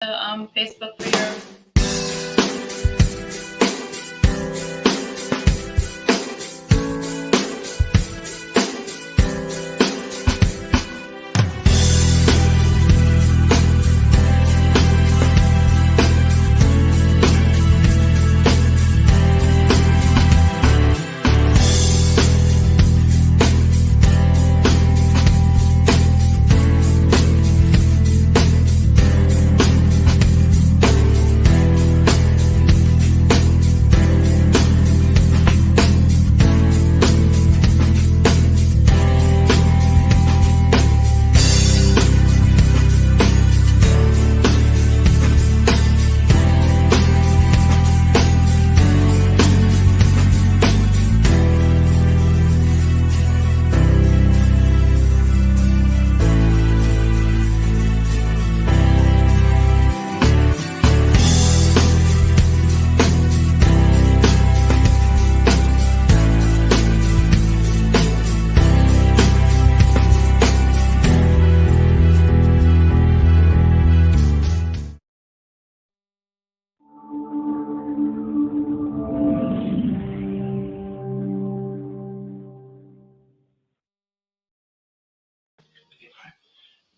Facebook for your.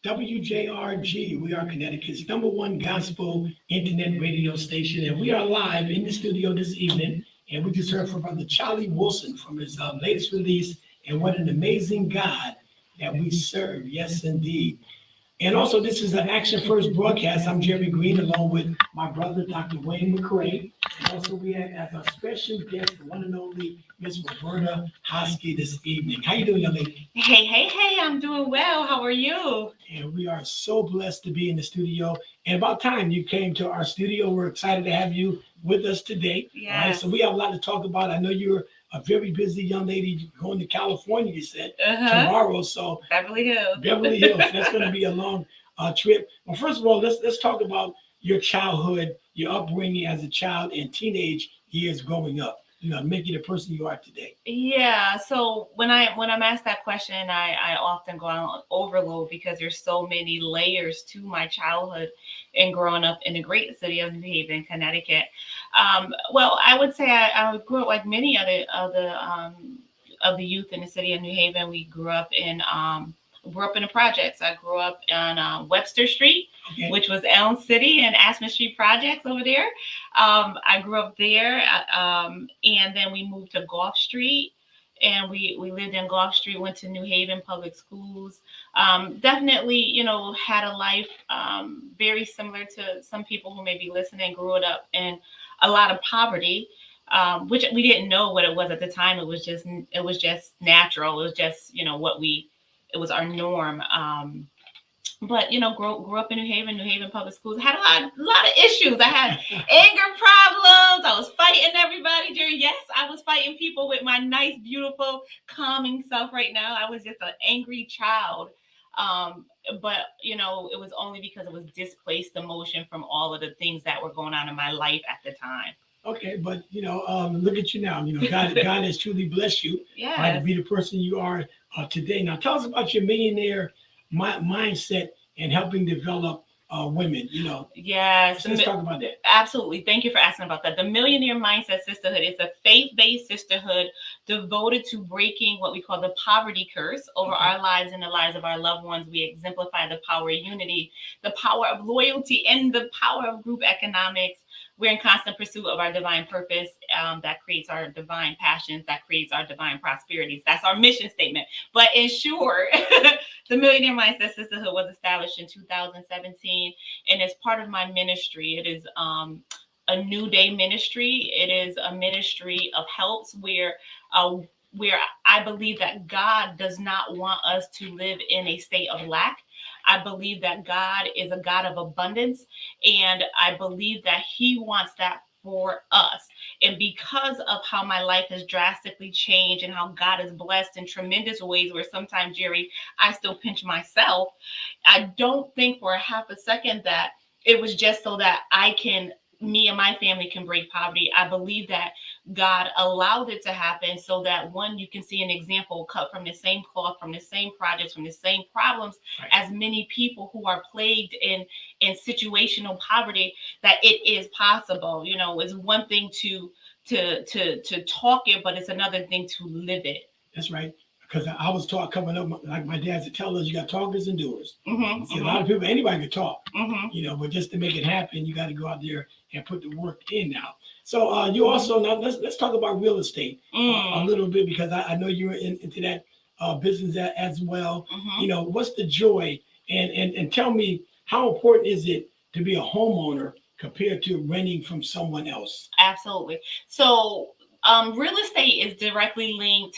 WJRG, we are Connecticut's number one gospel internet radio station, and we are live in the studio this evening. And we just heard from Brother Charlie Wilson from his latest release, and what an amazing God that we serve. Yes, indeed. And also, this is an Action First broadcast. I'm Jerry Green, along with my brother, Dr. Wayne McCray. And also, we have as a special guest, the one and only Miss Roberta Hosky this evening. How you doing, young lady? Hey, I'm doing well. How are you? And we are so blessed to be in the studio. And about time you came to our studio. We're excited to have you with us today. Yes. All right, so we have a lot to talk about. I know you're a very busy young lady going to California, you said, tomorrow. So Beverly Hills. That's going to be a long trip. Well, first of all, let's talk about your childhood, your upbringing as a child and teenage years growing up. Make you the person you are today. Yeah. So when I'm asked that question, I often go on overload because there's so many layers to my childhood and growing up in the great city of New Haven, Connecticut. Well, I would say I grew up like many of the youth in the city of New Haven. We grew up in the projects. I grew up on Webster Street, which was Elm City and Aspen Street projects over there. I grew up there, and then we moved to Gulf Street, and we lived in Gulf Street, went to New Haven Public Schools. Definitely, had a life very similar to some people who may be listening, grew it up in a lot of poverty. Which we didn't know what it was at the time. It was just natural. It was just, it was our norm. But grew up in New Haven Public Schools. I had a lot of issues. I had anger problems. I was fighting everybody, Jerry. Yes, I was fighting people with my nice, beautiful, calming self right now. I was just an angry child. But it was only because it was displaced emotion from all of the things that were going on in my life at the time. Okay, but look at you now. God has truly blessed you to be the person you are today. Now, tell us about your millionaire mindset and helping develop women. Yes, let's talk about that. Absolutely. Thank you for asking about that. The Millionaire Mindset Sisterhood is a faith-based sisterhood devoted to breaking what we call the poverty curse over our lives and the lives of our loved ones. We exemplify the power of unity, the power of loyalty, and the power of group economics. We're in constant pursuit of our divine purpose that creates our divine passions, that creates our divine prosperities. That's our mission statement. But in short, the Millionaire Mindset Sisterhood was established in 2017, and as part of my ministry, it is a new day ministry. It is a ministry of helps where I believe that God does not want us to live in a state of lack. I believe that God is a God of abundance, and I believe that He wants that for us. And because of how my life has drastically changed and how God has blessed in tremendous ways, where sometimes, Jerry, I still pinch myself, I don't think for a half a second that it was just so that I can me and my family can break poverty. I believe that God allowed it to happen so that one, you can see an example cut from the same cloth, from the same projects, from the same problems Right. as many people who are plagued in situational poverty, that it is possible. You know, it's one thing to talk it, but it's another thing to live it. That's right. Because I was taught coming up, like my dad used to tell us, you got talkers and doers. Mm-hmm, See, a lot of people, anybody can talk, mm-hmm. but just to make it happen, you got to go out there and put the work in now. So you also, now let's talk about real estate a little bit, because I know you're into that business as well. Mm-hmm. What's the joy? And tell me, how important is it to be a homeowner compared to renting from someone else? Absolutely. So real estate is directly linked.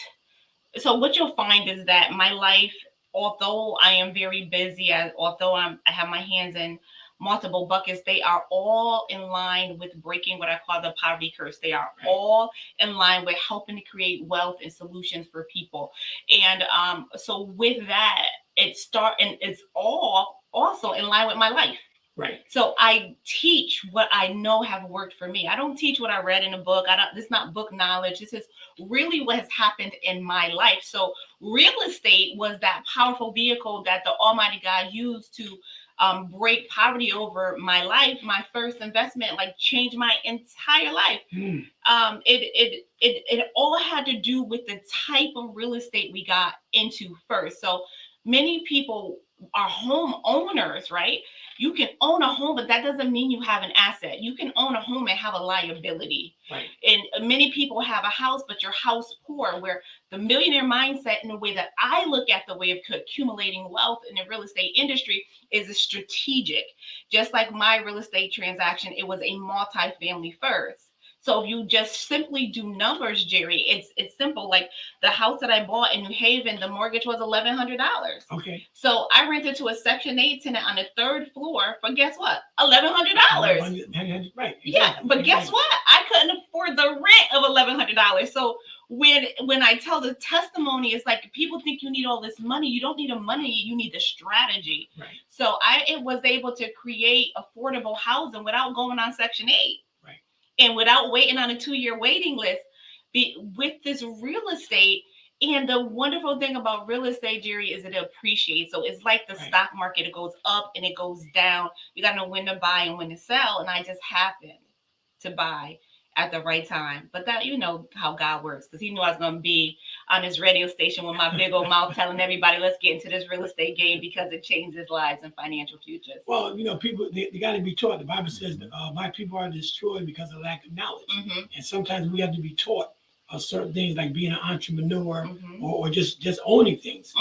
So what you'll find is that my life, although I am very busy, although I have my hands in multiple buckets, they are all in line with breaking what I call the poverty curse. They are all in line with helping to create wealth and solutions for people. And so with that, and it's all also in line with my life. Right. So I teach what I know have worked for me. I don't teach what I read in a book. This is not book knowledge. This is really what has happened in my life. So real estate was that powerful vehicle that the Almighty God used to break poverty over my life. My first investment, like, changed my entire life. It all had to do with the type of real estate we got into first. So many people are homeowners, right? You can own a home, but that doesn't mean you have an asset. You can own a home and have a liability. Right. And many people have a house, but your house poor, where the millionaire mindset, in the way that I look at the way of accumulating wealth in the real estate industry, is a strategic. Just like my real estate transaction, it was a multifamily first. So if you just simply do numbers, Jerry, it's simple. Like the house that I bought in New Haven, the mortgage was $1,100. Okay. So I rented to a Section 8 tenant on the third floor for, guess what? $1,100. Right. Yeah, but guess what? I couldn't afford the rent of $1,100. So when I tell the testimony, it's like, people think you need all this money. You don't need the money. You need the strategy. Right. So I was able to create affordable housing without going on Section 8. Right. And without waiting on a 2-year waiting list. With this real estate. And the wonderful thing about real estate, Jerry, is it appreciates. So it's like the stock market. It goes up and it goes down. You got to know when to buy and when to sell. And I just happened to buy at the right time. But that, you know how God works, because he knew I was going to be on this radio station with my big old mouth telling everybody, let's get into this real estate game, because it changes lives and financial futures. Well, people, they got to be taught. The Bible says my people are destroyed because of lack of knowledge. And sometimes we have to be taught certain things, like being an entrepreneur or just owning things,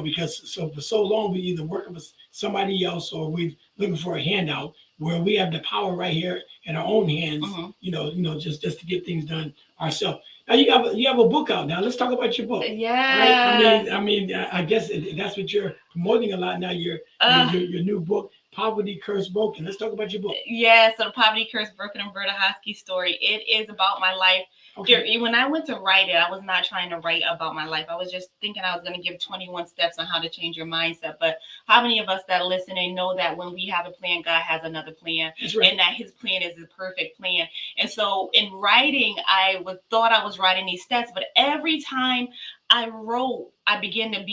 because for so long we either working with somebody else or we're looking for a handout, where we have the power right here in our own hands, just to get things done ourselves. Now you have a book out now. Let's talk about your book. Yeah. Right? I guess that's what you're promoting a lot now. Your new book, Poverty Curse Broken. Let's talk about your book. Yeah. So the Poverty Curse Broken and Berta Hosky story. It is about my life. Okay. When I went to write it, I was not trying to write about my life. I was just thinking I was going to give 21 steps on how to change your mindset. But how many of us that are listening know that when we have a plan, God has another plan, and that his plan is the perfect plan. And so in writing, I thought I was writing these steps, but every time I wrote, I began to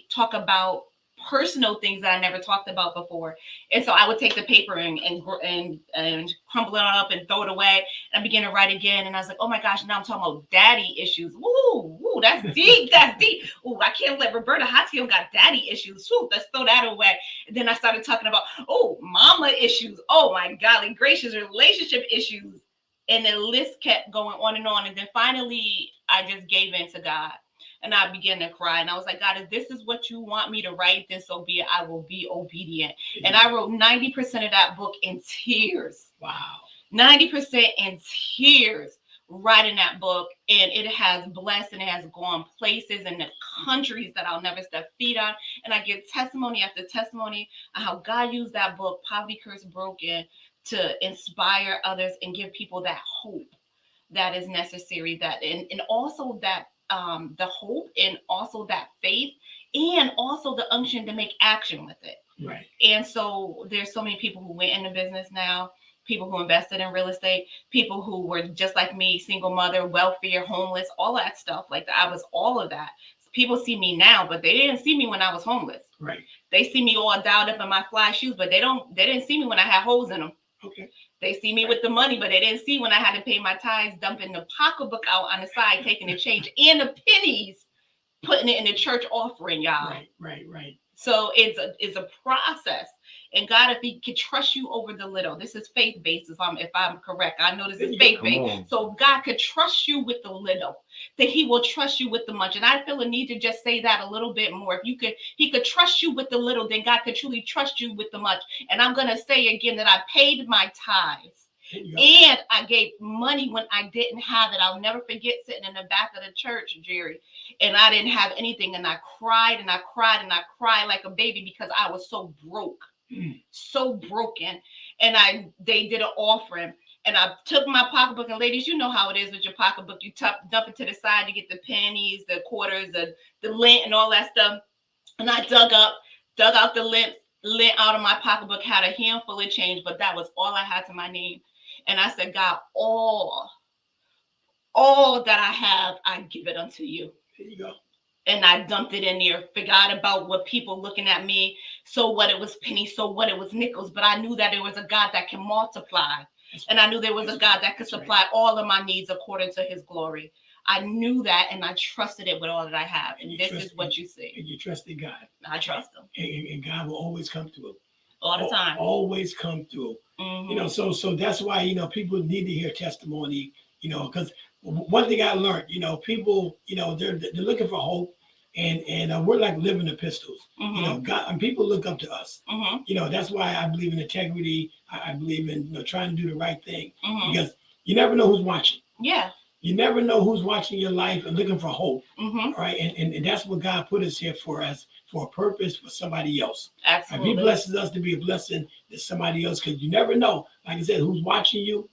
talk about personal things that I never talked about before. And so I would take the paper and crumble it up and throw it away. And I began to write again. And I was like, oh my gosh, now I'm talking about daddy issues. Woo, that's deep. That's deep. Ooh, I can't let Roberta Hosky got daddy issues. Woo, let's throw that away. And then I started talking about, mama issues. Oh my golly gracious, relationship issues. And the list kept going on. And then finally, I just gave in to God. And I began to cry. And I was like, God, if this is what you want me to write, then so be it. I will be obedient. And I wrote 90% of that book in tears. Wow. 90% in tears writing that book. And it has blessed and it has gone places in the countries that I'll never step feet on. And I get testimony after testimony on how God used that book, Poverty Curse Broken, to inspire others and give people that hope that is necessary. And also that the hope, and also that faith, and also the unction to make action with it. Right. And so there's so many people who went into business now, people who invested in real estate, people who were just like me, single mother, welfare, homeless, all that stuff. Like I was all of that. People see me now, but they didn't see me when I was homeless. Right. They see me all dialed up in my fly shoes, but they didn't see me when I had holes in them. Okay. They see me with the money, but they didn't see when I had to pay my tithes, dumping the pocketbook out on the side, taking the change and the pennies, putting it in the church offering, y'all. Right. So it's a process. And God, if he could trust you over the little, this is faith-based, if I'm correct. I know this is faith-based. So God could trust you with the little, that he will trust you with the much. And I feel a need to just say that a little bit more. If he could trust you with the little, then God could truly trust you with the much. And I'm going to say again that I paid my tithes. And I gave money when I didn't have it. I'll never forget sitting in the back of the church, Jerry, and I didn't have anything. And I cried and I cried and I cried like a baby because I was so broke, so broken. And they did an offering. And I took my pocketbook, and ladies, you know how it is with your pocketbook. You dump it to the side to get the pennies, the quarters, the lint and all that stuff. And I dug out the lint out of my pocketbook, had a handful of change, but that was all I had to my name. And I said, God, all that I have, I give it unto you. There you go. And I dumped it in there, forgot about what people looking at me. So what, it was pennies, so what, it was nickels. But I knew that there was a God that can multiply. And I knew there was a God that could supply all of my needs according to his glory. I knew that, and I trusted it with all that I have. And this is what you see. And you trusted God. I trust him. And God will always come through. All the time. Always come through. Mm-hmm. You know, so that's why, people need to hear testimony, because one thing I learned, people, they're looking for hope, and we're like living epistles. Mm-hmm. God, and people look up to us. Mm-hmm. That's why I believe in integrity. I believe in trying to do the right thing, Mm-hmm. because you never know who's watching. Yeah. You never know who's watching your life and looking for hope. Mm-hmm. Right. And that's what God put us here for a purpose for somebody else. Absolutely. If he blesses us to be a blessing to somebody else, because you never know, like I said, who's watching you.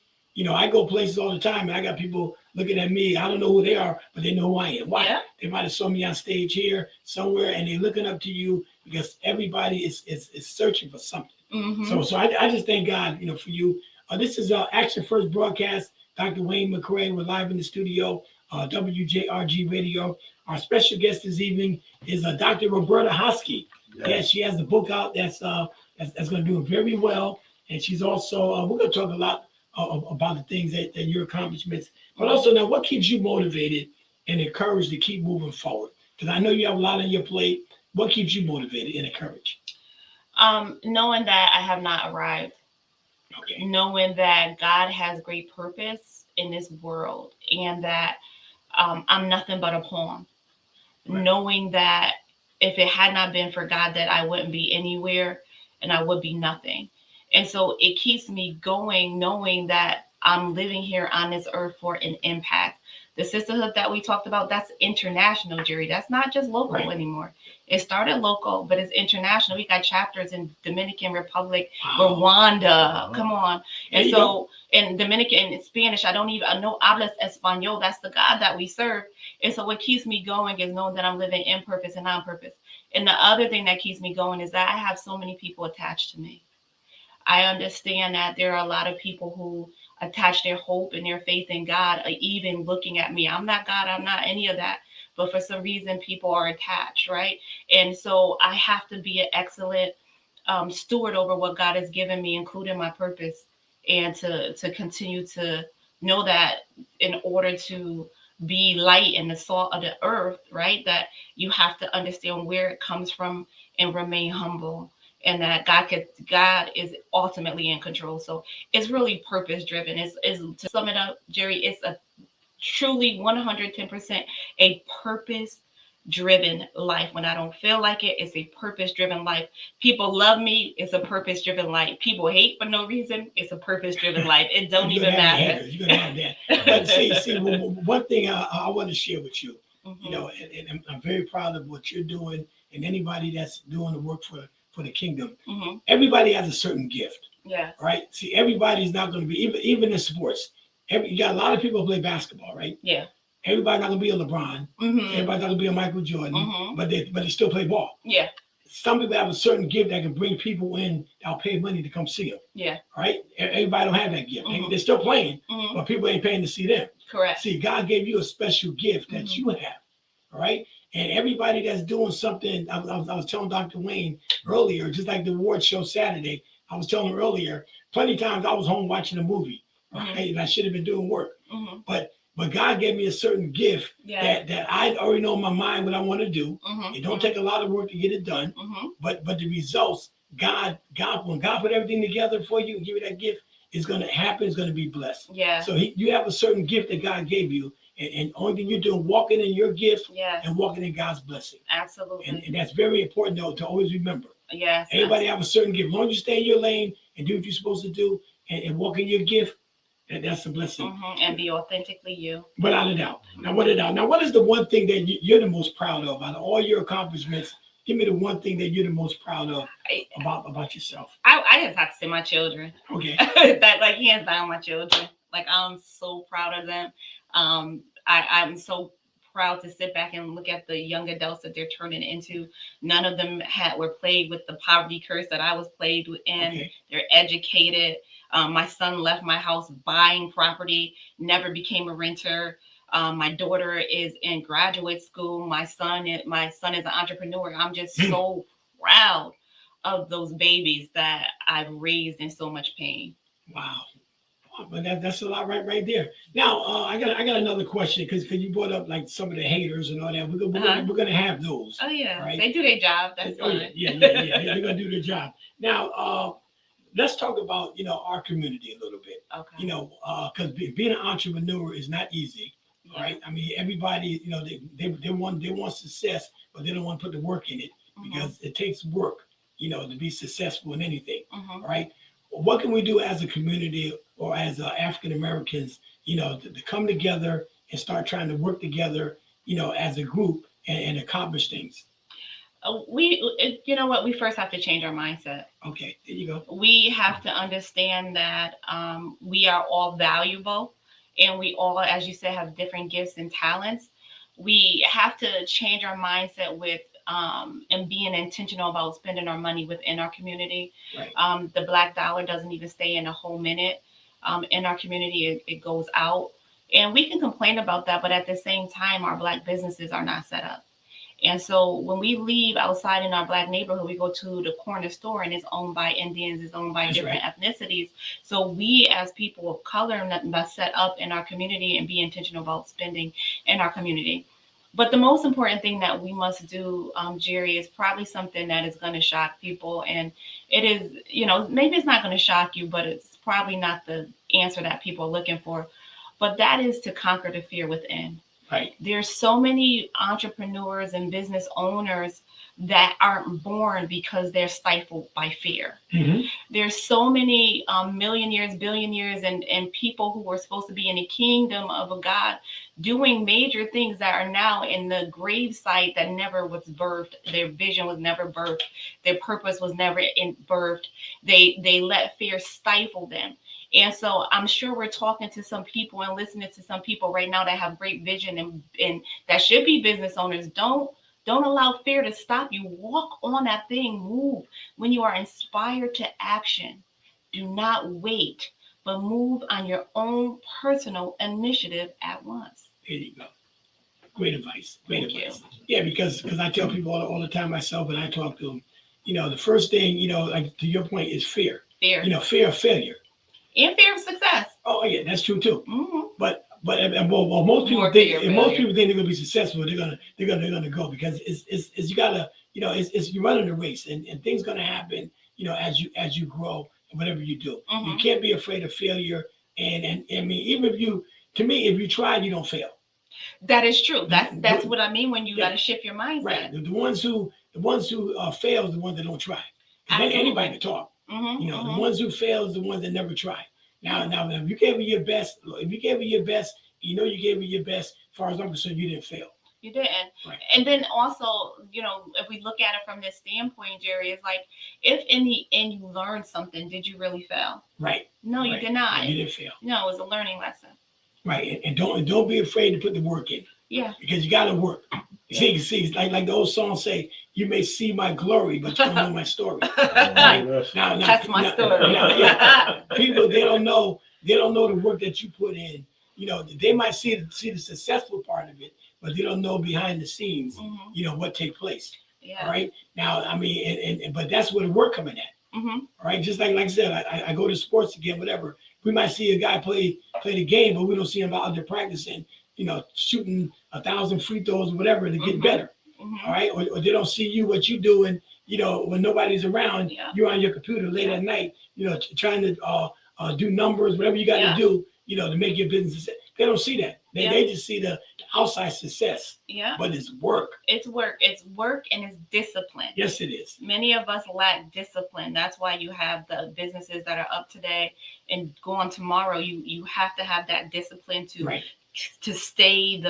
I go places all the time, and I got people looking at me. I don't know who they are, but they know who I am. Why? Yeah. They might have saw me on stage here somewhere, and they're looking up to you, because everybody is searching for something. Mm-hmm. So I just thank God, for you. This is Action First broadcast. Dr. Wayne McCray. We're live in the studio, WJRG Radio. Our special guest this evening is Dr. Roberta Hoskie. Yes, she has the book out that's going to do very well. And she's also, we're going to talk a lot about the things that your accomplishments, but also now what keeps you motivated and encouraged to keep moving forward? Because I know you have a lot on your plate. What keeps you motivated and encouraged? Knowing that I have not arrived. Okay. Knowing that God has great purpose in this world, and that I'm nothing but a pawn. Right. Knowing that if it had not been for God, that I wouldn't be anywhere and I would be nothing. And so it keeps me going, knowing that I'm living here on this earth for an impact. The sisterhood that we talked about, that's international, Jerry. That's not just local anymore. It started local, but it's international. We got chapters in Dominican Republic, Rwanda. Come on. And so in Dominican, in Spanish, I know hablas español. That's the God that we serve. And so what keeps me going is knowing that I'm living in purpose and on purpose. And the other thing that keeps me going is that I have so many people attached to me. I understand that there are a lot of people who attach their hope and their faith in God, even looking at me. I'm not God. I'm not any of that. But for some reason, people are attached, right? And so I have to be an excellent steward over what God has given me, including my purpose, and to continue to know that in order to be light and the salt of the earth, right, that you have to understand where it comes from and remain humble. And that God is ultimately in control. So it's really purpose driven. Is to sum it up, Jerry, it's a truly 110% a purpose driven life. When I don't feel like it, it's a purpose driven life. People love me, it's a purpose driven life. People hate for no reason, it's a purpose driven life. It don't even matter. You're gonna have that. But see, one thing I want to share with you, and I'm very proud of what you're doing, and anybody that's doing the work for the kingdom. Everybody has a certain gift. Yeah. Right. See, everybody's not going to be even in sports. You got a lot of people who play basketball, right? Yeah. Everybody's not going to be a LeBron. Everybody's not going to be a Michael Jordan. But they still play ball. Yeah. some people have a certain gift that can bring people in that'll pay money to come see them. Yeah. Right? Everybody don't have that gift. Mhm. They're still playing, Mhm. but people ain't paying to see them. Correct. See, God gave you a special gift that Mhm. you have. All right. And everybody that's doing something, I was telling Dr. Wayne earlier, just like the award show Saturday, I was telling him earlier, plenty of times I was home watching a movie, right? And I should have been doing work. Mhm. But God gave me a certain gift Yeah. that I already know in my mind what I want to do. Mhm. It don't take a lot of work to get it done. Mhm. But the results, when God put everything together for you and give you that gift, it's gonna happen, it's gonna be blessed. Yeah. So you have a certain gift that God gave you, and only thing you're doing, walking in your gift Yes. and walking in God's blessing. Absolutely. And that's very important though to always remember. Yes. Everybody have a certain gift. As long as you stay in your lane and do what you're supposed to do and walk in your gift, that's a blessing. And be authentically you. Without a doubt. Now, what is the one thing that you're the most proud of out of all your accomplishments? Give me the one thing that you're the most proud of about yourself. I just have to say my children. Okay. That like hands down my children. Like I'm so proud of them. I'm so proud to sit back and look at the young adults that they're turning into. None of them were plagued with the poverty curse that I was plagued with in. Okay. They're educated. My son left my house buying property, never became a renter. My daughter is in graduate school. My son is an entrepreneur. I'm just so proud of those babies that I've raised in so much pain. Wow. But that's a lot right there. Now, I got another question because you brought up like some of the haters and all that. We're gonna have those. Oh yeah, right? They do their job. That's fine. Yeah. They're gonna do their job. Now, let's talk about our community a little bit. Okay. Because being an entrepreneur is not easy. Yeah. Right? I mean, everybody, they want success, but they don't want to put the work in it because it takes work, to be successful in anything. Right? What can we do as a community or as African Americans, to come together and start trying to work together, as a group and accomplish things? You know what? We first have to change our mindset. Okay, there you go. We have to understand that we are all valuable, and we all, as you said, have different gifts and talents. We have to change our mindset with and being intentional about spending our money within our community. Right. The black dollar doesn't even stay in a whole minute. In our community, it goes out. And we can complain about that, but at the same time, our black businesses are not set up. And so when we leave outside in our black neighborhood, we go to the corner store and it's owned by Indians, it's owned by different ethnicities. So we as people of color must set up in our community and be intentional about spending in our community. But the most important thing that we must do, Jerry, is probably something that is going to shock people. And it is, maybe it's not going to shock you, but it's probably not the answer that people are looking for. But that is to conquer the fear within. Right. There's so many entrepreneurs and business owners that aren't born because they're stifled by fear. There's so many millionaires, billionaires, and people who were supposed to be in the kingdom of a God doing major things that are now in the grave site that never was birthed. Their vision was never birthed. Their purpose was never birthed. They let fear stifle them. And so I'm sure we're talking to some people and listening to some people right now that have great vision and that should be business owners. Don't allow fear to stop you. Walk on that thing. Move. When you are inspired to action, do not wait, but move on your own personal initiative at once. There you go. Great advice. Great Thank advice. you. Yeah, because I tell people all the time myself when I talk to them, the first thing, like to your point, is fear. Fear. Fear of failure. And fear of success. Oh yeah, that's true too. But most More people think fear of if most failure. people think they're gonna be successful, they're gonna go because it's you gotta it's you're running a race and things gonna happen as you grow and whatever you do. You can't be afraid of failure and I mean even if you try you don't fail. That is true. That's what I mean when you gotta shift your mindset. Right. The ones who fail is the ones that don't try. Anybody can talk. The ones who fail is the ones that never try. Now, if you gave it your best, you gave it your best, you gave it your best. As far as I'm concerned, you didn't fail. You didn't. Right. And then also, if we look at it from this standpoint, Jerry, it's like, if in the end you learned something, did you really fail? Right. No, you did not. No, you didn't fail. No, it was a learning lesson. Right. And don't be afraid to put the work in. Yeah. Because you got to work. See, like the old song say, you may see my glory, but you don't know my story. Now, That's my story. yeah. People, they don't know the work that you put in. You know, they might see the successful part of it, but they don't know behind the scenes, Mhm. you know, what take place. Yeah. All right. Now, I mean, but that's where the work coming at. Mhm. All right. Just like I said, I go to sports again, whatever. We might see a guy play the game, but we don't see him out there practicing, you know, shooting 1,000 free throws or whatever to get Mhm. better. Mhm. All right. Or they don't see you, what you doing, you know, when nobody's around, Yeah. you're on your computer late Yeah. at night, you know, trying to do numbers, whatever you got to Yeah. do, you know, to make your business. They don't see that. Yeah. They just see the outside success, Yeah. but it's work. It's work. It's work and it's discipline. Yes, it is. Many of us lack discipline. That's why you have the businesses that are up today and go on tomorrow. You have to have that discipline to Right. to stay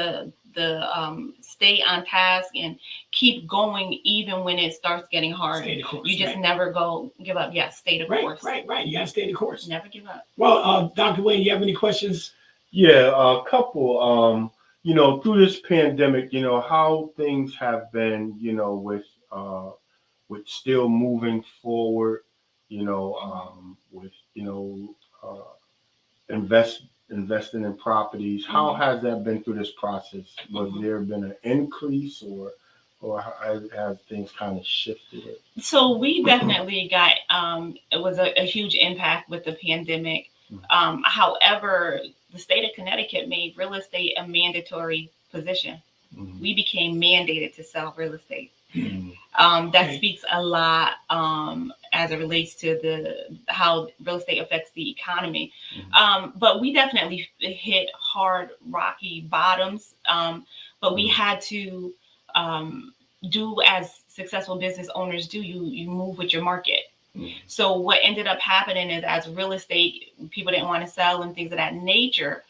stay on task and keep going even when it starts getting hard. Stay the course. You just right. never give up. Yes, stay the course. Right. You got to stay the course. Never give up. Well, Dr. Wayne, you have any questions? Yeah, a couple. You know, through this pandemic, you know, how things have been, you know, with still moving forward, you know, with, you know, investing in properties. How Mhm. has that been through this process? Was Mhm. there been an increase or have things kind of shifted? So we definitely got it was a huge impact with the pandemic. However, the state of Connecticut made real estate a mandatory position. Mm-hmm. We became mandated to sell real estate. Mm-hmm. That Okay. speaks a lot as it relates to how real estate affects the economy. But we definitely hit hard, rocky bottoms. But we had to do as successful business owners do. You move with your market. So what ended up happening is, as real estate people didn't want to sell and things of that nature,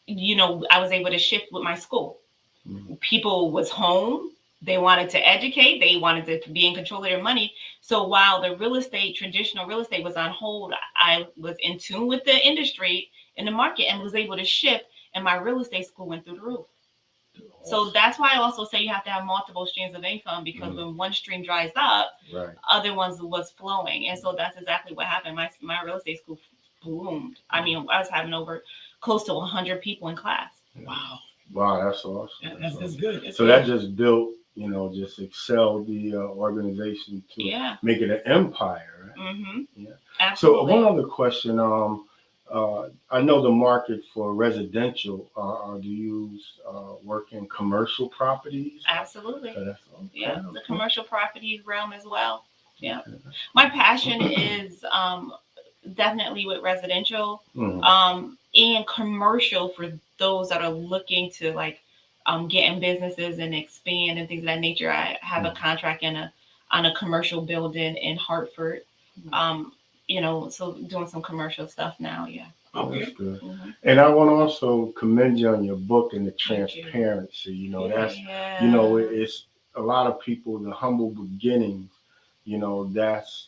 you know, I was able to shift with my school. People was home. They wanted to educate. They wanted to be in control of their money. So while the traditional real estate was on hold, I was in tune with the industry and the market and was able to shift. And my real estate school went through the roof. So that's why I also say you have to have multiple streams of income, because when one stream dries up, Right. other ones was flowing. And so that's exactly what happened. My real estate school bloomed. I mean, I was having over close to 100 people in class. Wow. Wow, that's awesome. That's good. That's So good. that just built, you know, just excelled the organization to Yeah. make it an empire. Right? Mm-hmm. Yeah. Absolutely. So one other question. I know the market for residential. Do you work in commercial properties? Absolutely. Okay. Yeah, the commercial property realm as well. Yeah. My passion is definitely with residential and commercial for those that are looking to get in businesses and expand and things of that nature. I have a contract on a commercial building in Hartford. You know, so doing some commercial stuff now. Yeah. Okay. That's good. And I want to also commend you on your book and the transparency. You know, that's, you know, it's a lot of people, the humble beginnings, you know, that's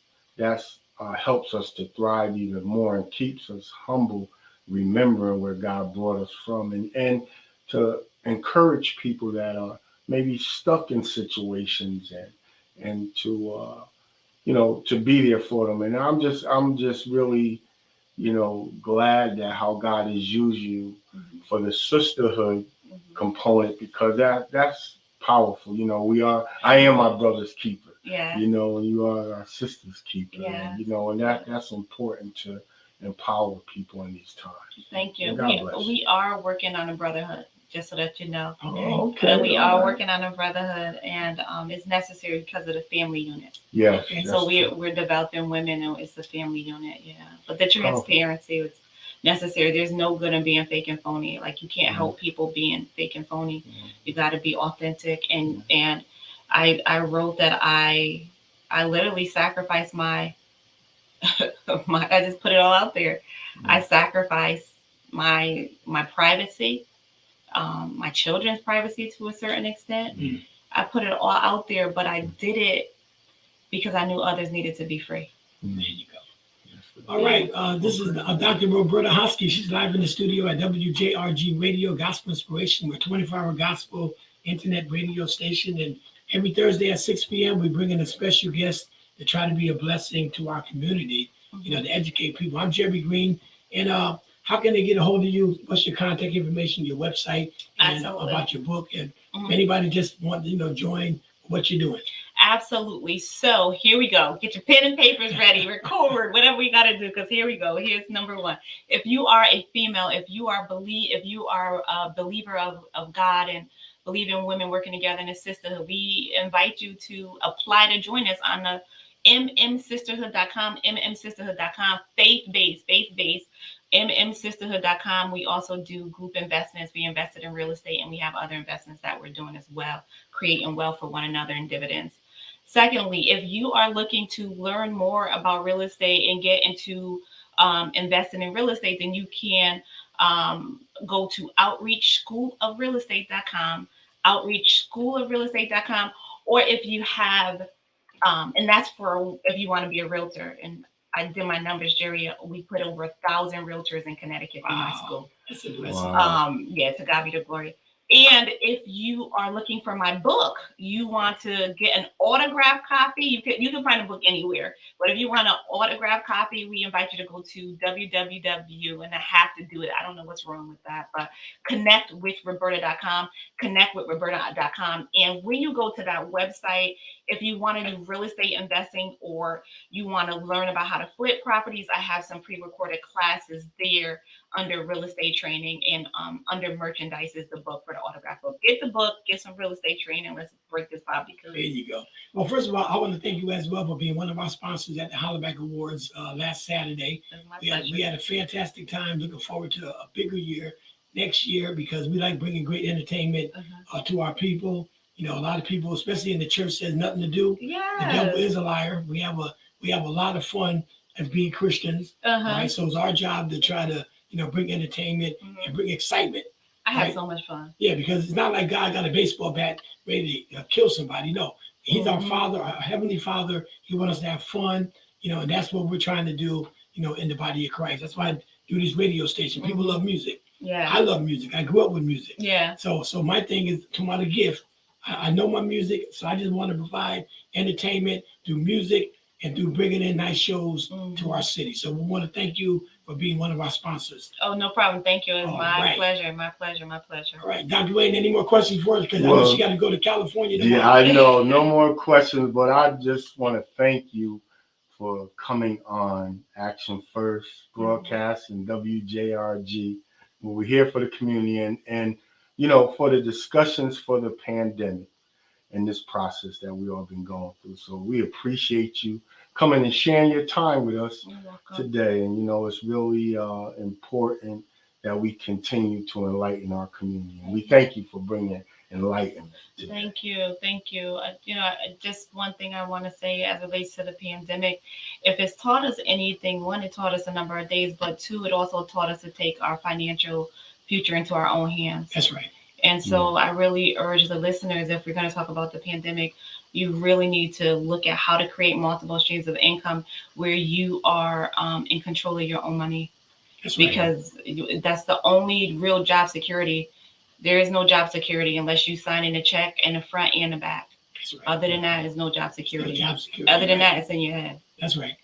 helps us to thrive even more and keeps us humble, remembering where God brought us from, and to encourage people that are maybe stuck in situations and to you know, to be there for them. And I'm just really, you know, glad that how God has used you for the sisterhood component, because that's powerful. You know, I am my brother's keeper. Yeah. You know, and you are our sister's keeper. Yeah. And, you know, and that's important to empower people in these times. Thank you. And God bless you. We are working on a brotherhood, just so that you know. Okay. We are working on a brotherhood, and it's necessary because of the family unit. Yes. Okay. So we're developing women, and it's a family unit. Yeah. But the transparency is necessary. There's no good in being fake and phony. Like, you can't help people being fake and phony. You got to be authentic. And I wrote that I literally sacrificed my I just put it all out there. I sacrificed my privacy, my children's privacy to a certain extent. I put it all out there, but I did it because I knew others needed to be free. There you go. All right, this is Dr. Roberta Hosky. She's live in the studio at WJRG Radio, Gospel Inspiration. We're a 24-hour gospel internet radio station. And every Thursday at 6 p.m., we bring in a special guest to try to be a blessing to our community, to educate people. I'm Jerry Green. And how can they get a hold of you? What's your contact information, your website, and about your book? And if anybody just want to, join what you're doing. Absolutely. So here we go. Get your pen and papers ready, record, whatever we got to do, because here we go. Here's number one. If you are a female, if you are a believer of God and believe in women working together in a sisterhood, we invite you to apply to join us on the mmsisterhood.com, faith-based, mmsisterhood.com. We also do group investments. We invested in real estate, and we have other investments that we're doing as well, creating wealth for one another in dividends. Secondly, if you are looking to learn more about real estate and get into investing in real estate, then you can go to outreachschoolofrealestate.com, outreachschoolofrealestate.com, or if you have, and that's for if you want to be a realtor. And I did my numbers, Jerry. We put over 1,000 realtors in Connecticut through my school. That's a blessing. To God be the glory. And if you are looking for my book, you want to get an autographed copy, you can find a book anywhere. But if you want an autographed copy, we invite you to go to www, and I have to do it. I don't know what's wrong with that, but connectwithroberta.com, connectwithroberta.com. And when you go to that website, if you want to do real estate investing or you want to learn about how to flip properties, I have some pre-recorded classes there under real estate training, and under merchandise is the book for the autograph book. Get the book, get some real estate training. Let's break this property code. There you go. Well, first of all, I want to thank you as well for being one of our sponsors at the Hollaback Awards last Saturday. We had a fantastic time. Looking forward to a bigger year next year, because we like bringing great entertainment to our people. A lot of people, especially in the church, says nothing to do. Yeah. The devil is a liar. We have a lot of fun as being Christians. Right? So it's our job to try to bring entertainment and bring excitement. I had so much fun. Yeah, because it's not like God got a baseball bat ready to kill somebody. No, He's our Father, our Heavenly Father. He wants us to have fun, and that's what we're trying to do, in the body of Christ. That's why I do this radio station. People love music. Yeah. I love music. I grew up with music. Yeah. So my thing is to my gift. I know my music, so I just want to provide entertainment through music and through bringing in nice shows to our city. So we want to thank you for being one of our sponsors. Oh, no problem. Thank you. It's my pleasure. All right, Dr. Wayne, any more questions for us? Because I know she got to go to California tomorrow. Yeah, I know. No more questions, but I just want to thank you for coming on Action First broadcast and WJRG. We're here for the community and for the discussions for the pandemic and this process that we all been going through. So we appreciate you coming and sharing your time with us today. And, it's really important that we continue to enlighten our community. And we thank you for bringing enlightenment today. Thank you. Just one thing I want to say as it relates to the pandemic, if it's taught us anything, one, it taught us a number of days, but two, it also taught us to take our financial future into our own hands. That's right. And so I really urge the listeners, if we're going to talk about the pandemic, you really need to look at how to create multiple streams of income where you are in control of your own money. That's right. Because that's the only real job security. There is no job security unless you sign in a check in the front and the back. That's right. Other than that, there's no job security. Other than that, it's in your head. That's right.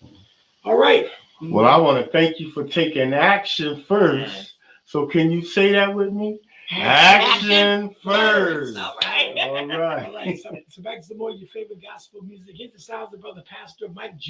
All right. Well, I want to thank you for taking action first. Yes. So can you say that with me? Action first. All right. All right. So back to some more of your favorite gospel music. Hit the sounds of Brother Pastor Mike Jr.